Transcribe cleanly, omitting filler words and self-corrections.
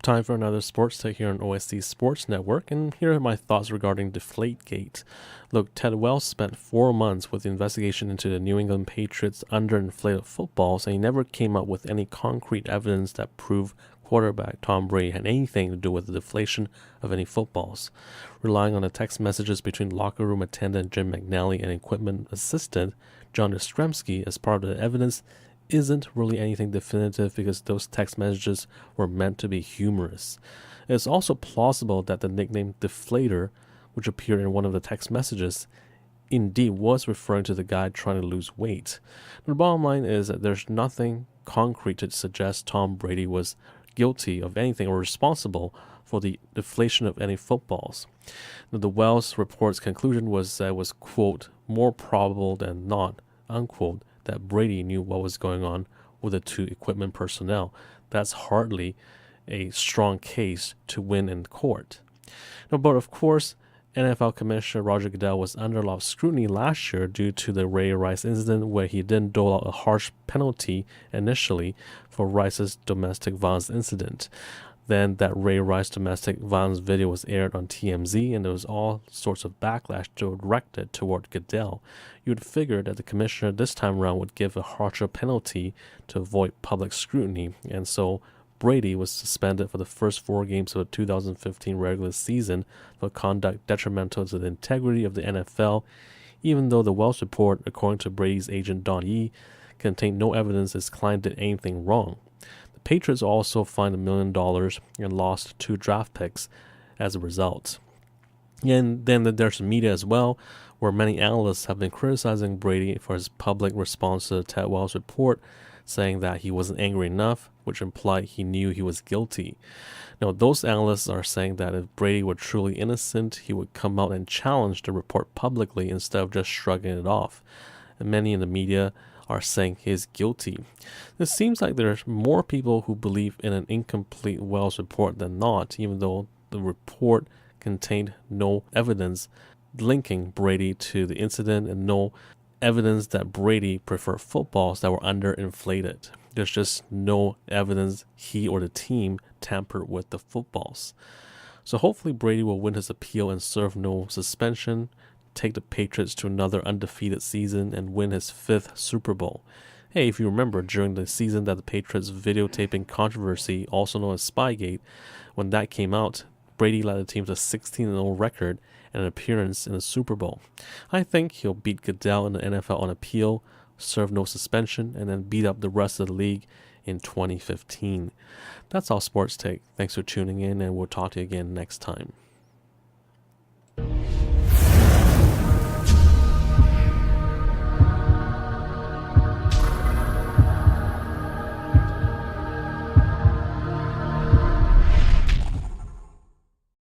Time for another sports take here on OSC Sports Network, and here are my thoughts regarding Deflate-gate. Look, Ted Wells spent 4 months with the investigation into the New England Patriots underinflated footballs, and he never came up with any concrete evidence that proved quarterback Tom Brady had anything to do with the deflation of any footballs. Relying on the text messages between locker room attendant Jim McNally and equipment assistant John Ostremski as part of the evidence isn't really anything definitive because those text messages were meant to be humorous. It's also plausible that the nickname Deflator, which appeared in one of the text messages, indeed was referring to the guy trying to lose weight. The bottom line is that there's nothing concrete to suggest Tom Brady was guilty of anything or responsible for the deflation of any footballs. Now, the Wells report's conclusion was that it was, quote, more probable than not, unquote, that Brady knew what was going on with the two equipment personnel. That's hardly a strong case to win in court. Now, but of course, NFL Commissioner Roger Goodell was under a lot of scrutiny last year due to the Ray Rice incident, where he didn't dole out a harsh penalty initially for Rice's domestic violence incident. Then that Ray Rice domestic violence video was aired on TMZ, and there was all sorts of backlash directed toward Goodell. You would figure that the commissioner this time around would give a harsher penalty to avoid public scrutiny, and so Brady was suspended for the first 4 games of the 2015 regular season for conduct detrimental to the integrity of the NFL, even though the Wells report, according to Brady's agent Don Yee, contained no evidence his client did anything wrong. The Patriots also fined $1 million and lost 2 draft picks as a result. And then there's the media as well, where many analysts have been criticizing Brady for his public response to the Ted Wells report, saying that he wasn't angry enough, which implied he knew he was guilty. Now, those analysts are saying that if Brady were truly innocent, he would come out and challenge the report publicly instead of just shrugging it off. And many in the media are saying he is guilty. It seems like there's more people who believe in an incomplete Wells report than not, even though the report contained no evidence linking Brady to the incident and no evidence that Brady preferred footballs that were underinflated. There's just no evidence he or the team tampered with the footballs. So hopefully Brady will win his appeal and serve no suspension, take the Patriots to another undefeated season, and win his 5th Super Bowl. Hey, if you remember, during the season that the Patriots videotaping controversy, also known as Spygate, when that came out, Brady led the team to a 16-0 record and an appearance in the Super Bowl. I think he'll beat Goodell in the NFL on appeal, serve no suspension, and then beat up the rest of the league in 2015. That's all Sports Take. Thanks for tuning in, and we'll talk to you again next time.